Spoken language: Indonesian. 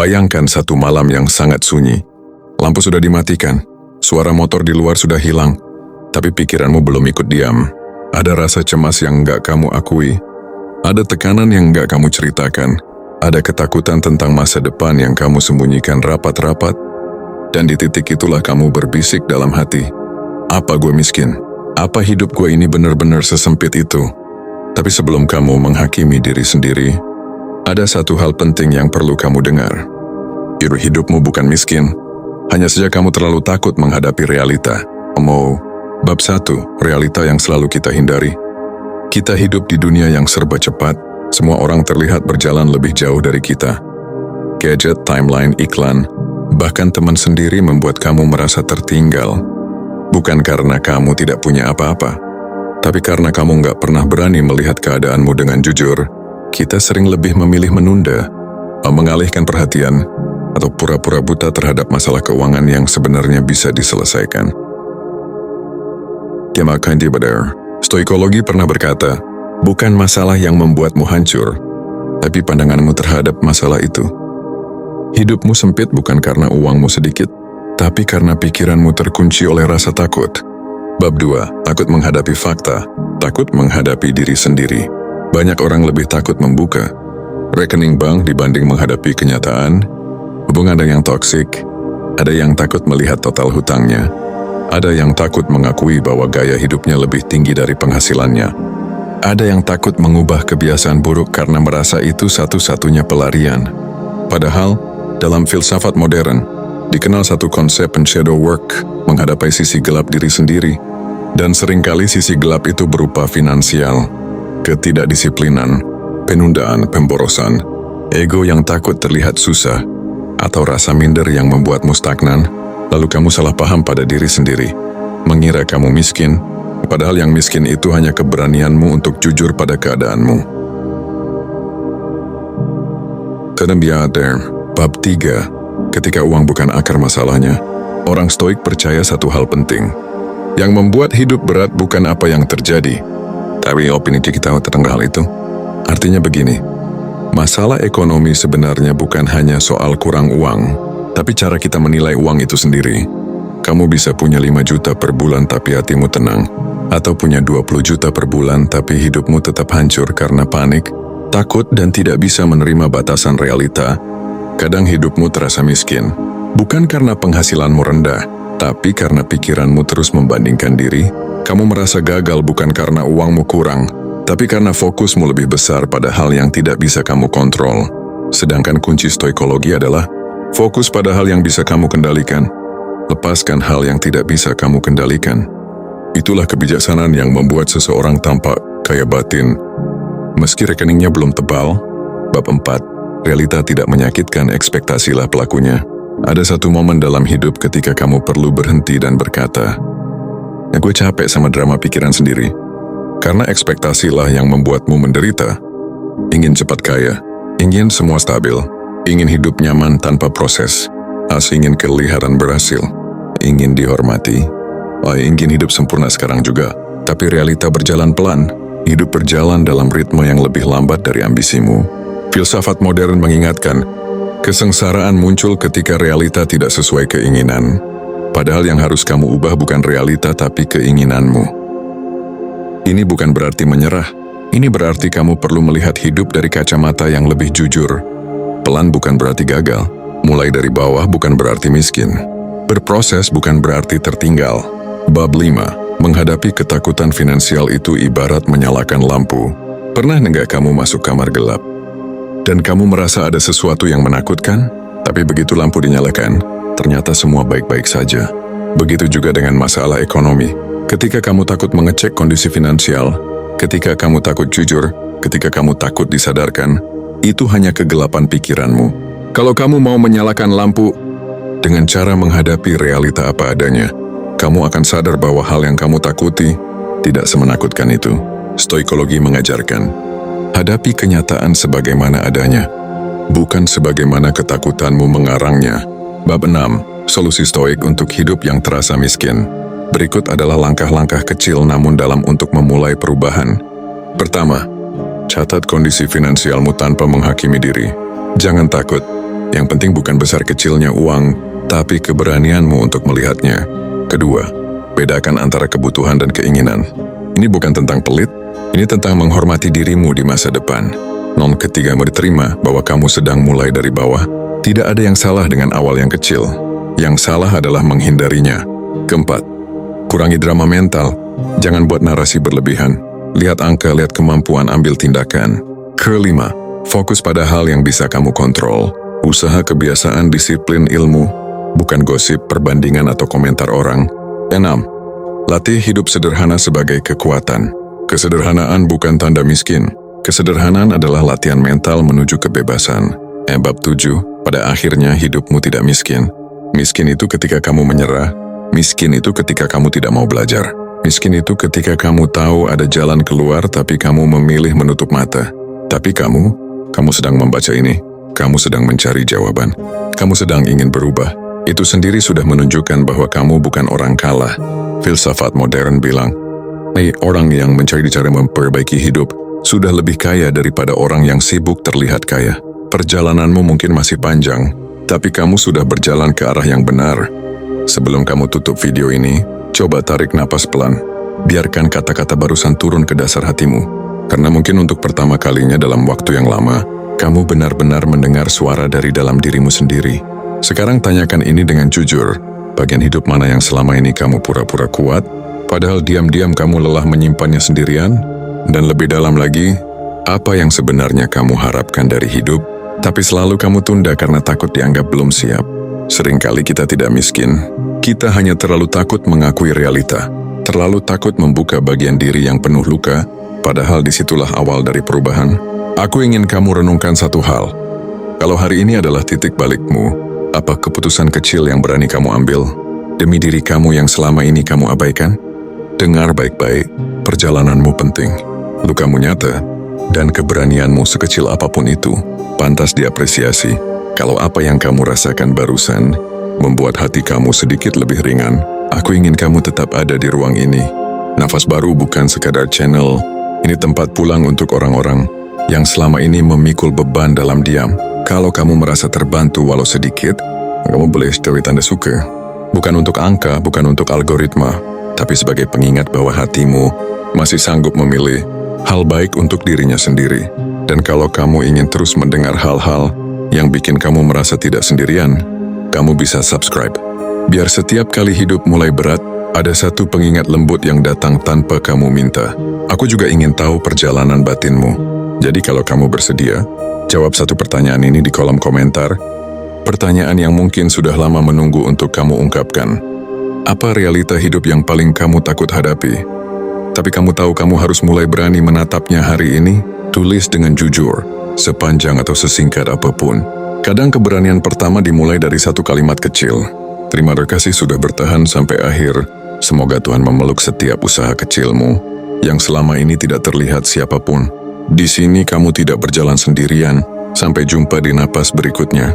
Bayangkan satu malam yang sangat sunyi. Lampu sudah dimatikan, suara motor di luar sudah hilang, tapi pikiranmu belum ikut diam. Ada rasa cemas yang nggak kamu akui, ada tekanan yang nggak kamu ceritakan, ada ketakutan tentang masa depan yang kamu sembunyikan rapat-rapat, dan di titik itulah kamu berbisik dalam hati, apa gue miskin? Apa hidup gue ini benar-benar sesempit itu? Tapi sebelum kamu menghakimi diri sendiri, ada satu hal penting yang perlu kamu dengar. Hidupmu bukan miskin, hanya saja kamu terlalu takut menghadapi realita. Bab 1, realita yang selalu kita hindari. Kita hidup di dunia yang serba cepat, semua orang terlihat berjalan lebih jauh dari kita. Gadget, timeline, iklan, bahkan teman sendiri membuat kamu merasa tertinggal. Bukan karena kamu tidak punya apa-apa, tapi karena kamu nggak pernah berani melihat keadaanmu dengan jujur. Kita sering lebih memilih menunda, mengalihkan perhatian, atau pura-pura buta terhadap masalah keuangan yang sebenarnya bisa diselesaikan. Stoikologi pernah berkata, bukan masalah yang membuatmu hancur, tapi pandanganmu terhadap masalah itu. Hidupmu sempit bukan karena uangmu sedikit, tapi karena pikiranmu terkunci oleh rasa takut. Bab 2, takut menghadapi fakta, takut menghadapi diri sendiri. Banyak orang lebih takut membuka rekening bank dibanding menghadapi kenyataan. Hubungan ada yang toksik, ada yang takut melihat total hutangnya, ada yang takut mengakui bahwa gaya hidupnya lebih tinggi dari penghasilannya, ada yang takut mengubah kebiasaan buruk karena merasa itu satu-satunya pelarian. Padahal, dalam filsafat modern, dikenal satu konsep shadow work, menghadapi sisi gelap diri sendiri, dan seringkali sisi gelap itu berupa finansial, ketidakdisiplinan, penundaan, pemborosan, ego yang takut terlihat susah, atau rasa minder yang membuatmu stagnan, lalu kamu salah paham pada diri sendiri, mengira kamu miskin, padahal yang miskin itu hanya keberanianmu untuk jujur pada keadaanmu. Bab 3, ketika uang bukan akar masalahnya, orang stoik percaya satu hal penting. Yang membuat hidup berat bukan apa yang terjadi, tapi opini kita tentang hal itu. Artinya begini, masalah ekonomi sebenarnya bukan hanya soal kurang uang, tapi cara kita menilai uang itu sendiri. Kamu bisa punya 5 juta per bulan tapi hatimu tenang, atau punya 20 juta per bulan tapi hidupmu tetap hancur karena panik, takut dan tidak bisa menerima batasan realita. Kadang hidupmu terasa miskin, bukan karena penghasilanmu rendah, tapi karena pikiranmu terus membandingkan diri. Kamu merasa gagal bukan karena uangmu kurang, tapi karena fokusmu lebih besar pada hal yang tidak bisa kamu kontrol. Sedangkan kunci stoikologi adalah fokus pada hal yang bisa kamu kendalikan. Lepaskan hal yang tidak bisa kamu kendalikan. Itulah kebijaksanaan yang membuat seseorang tampak kaya batin, meski rekeningnya belum tebal. Bab 4, realita tidak menyakitkan, ekspektasilah pelakunya. Ada satu momen dalam hidup ketika kamu perlu berhenti dan berkata, gue capek sama drama pikiran sendiri. Karena ekspektasilah yang membuatmu menderita. Ingin cepat kaya, ingin semua stabil, ingin hidup nyaman tanpa proses, ingin kelihatan berhasil, ingin dihormati, ingin hidup sempurna sekarang juga. Tapi realita berjalan pelan, hidup berjalan dalam ritme yang lebih lambat dari ambisimu. Filsafat modern mengingatkan, kesengsaraan muncul ketika realita tidak sesuai keinginan. Padahal yang harus kamu ubah bukan realita tapi keinginanmu. Ini bukan berarti menyerah. Ini berarti kamu perlu melihat hidup dari kacamata yang lebih jujur. Pelan bukan berarti gagal. Mulai dari bawah bukan berarti miskin. Berproses bukan berarti tertinggal. Bab 5, menghadapi ketakutan finansial itu ibarat menyalakan lampu. Pernah enggak kamu masuk kamar gelap? Dan kamu merasa ada sesuatu yang menakutkan, tapi begitu lampu dinyalakan, ternyata semua baik-baik saja. Begitu juga dengan masalah ekonomi. Ketika kamu takut mengecek kondisi finansial, ketika kamu takut jujur, ketika kamu takut disadarkan, itu hanya kegelapan pikiranmu. Kalau kamu mau menyalakan lampu dengan cara menghadapi realita apa adanya, kamu akan sadar bahwa hal yang kamu takuti tidak semenakutkan itu. Stoikologi mengajarkan, hadapi kenyataan sebagaimana adanya, bukan sebagaimana ketakutanmu mengarangnya. Bab 6, solusi stoik untuk hidup yang terasa miskin. Berikut adalah langkah-langkah kecil namun dalam untuk memulai perubahan. Pertama, catat kondisi finansialmu tanpa menghakimi diri. Jangan takut, Yang penting bukan besar kecilnya uang, tapi keberanianmu untuk melihatnya. Kedua, bedakan antara kebutuhan dan keinginan. Ini bukan tentang pelit, ini tentang menghormati dirimu di masa depan. Ketiga, diterima bahwa kamu sedang mulai dari bawah. Tidak ada yang salah dengan awal yang kecil. Yang salah adalah menghindarinya. Keempat, kurangi drama mental. Jangan buat narasi berlebihan. Lihat angka, lihat kemampuan, ambil tindakan. Kelima, fokus pada hal yang bisa kamu kontrol. Usaha, kebiasaan, disiplin, ilmu, bukan gosip, perbandingan, atau komentar orang. 6. Latih hidup sederhana sebagai kekuatan. Kesederhanaan bukan tanda miskin. Kesederhanaan adalah latihan mental menuju kebebasan. Bab 7, pada akhirnya hidupmu tidak miskin. Miskin itu ketika kamu menyerah. Miskin itu ketika kamu tidak mau belajar. Miskin itu ketika kamu tahu ada jalan keluar tapi kamu memilih menutup mata. Tapi kamu sedang membaca ini. Kamu sedang mencari jawaban. Kamu sedang ingin berubah. Itu sendiri sudah menunjukkan bahwa kamu bukan orang kalah. Filsafat modern bilang, orang yang mencari cara memperbaiki hidup sudah lebih kaya daripada orang yang sibuk terlihat kaya. Perjalananmu mungkin masih panjang, tapi kamu sudah berjalan ke arah yang benar. Sebelum kamu tutup video ini, coba tarik napas pelan. Biarkan kata-kata barusan turun ke dasar hatimu. Karena mungkin untuk pertama kalinya dalam waktu yang lama, kamu benar-benar mendengar suara dari dalam dirimu sendiri. Sekarang tanyakan ini dengan jujur. Bagian hidup mana yang selama ini kamu pura-pura kuat, padahal diam-diam kamu lelah menyimpannya sendirian? Dan lebih dalam lagi, apa yang sebenarnya kamu harapkan dari hidup, tapi selalu kamu tunda karena takut dianggap belum siap? Seringkali kita tidak miskin, kita hanya terlalu takut mengakui realita, terlalu takut membuka bagian diri yang penuh luka, padahal disitulah awal dari perubahan. Aku ingin kamu renungkan satu hal. Kalau hari ini adalah titik balikmu, apa keputusan kecil yang berani kamu ambil demi diri kamu yang selama ini kamu abaikan? Dengar baik-baik, perjalananmu penting. Lukamu nyata, dan keberanianmu sekecil apapun itu, pantas diapresiasi. Kalau apa yang kamu rasakan barusan membuat hati kamu sedikit lebih ringan, aku ingin kamu tetap ada di ruang ini. Nafas baru bukan sekadar channel, ini tempat pulang untuk orang-orang yang selama ini memikul beban dalam diam. Kalau kamu merasa terbantu walau sedikit, kamu boleh cari tanda suka. Bukan untuk angka, bukan untuk algoritma, tapi sebagai pengingat bahwa hatimu masih sanggup memilih hal baik untuk dirinya sendiri. Dan kalau kamu ingin terus mendengar hal-hal yang bikin kamu merasa tidak sendirian, kamu bisa subscribe. Biar setiap kali hidup mulai berat, ada satu pengingat lembut yang datang tanpa kamu minta. Aku juga ingin tahu perjalanan batinmu. Jadi kalau kamu bersedia, jawab satu pertanyaan ini di kolom komentar. Pertanyaan yang mungkin sudah lama menunggu untuk kamu ungkapkan. Apa realita hidup yang paling kamu takut hadapi? Tapi kamu tahu kamu harus mulai berani menatapnya hari ini? Tulis dengan jujur, sepanjang atau sesingkat apapun. Kadang keberanian pertama dimulai dari satu kalimat kecil. Terima kasih sudah bertahan sampai akhir. Semoga Tuhan memeluk setiap usaha kecilmu yang selama ini tidak terlihat siapapun. Di sini kamu tidak berjalan sendirian. Sampai jumpa di napas berikutnya.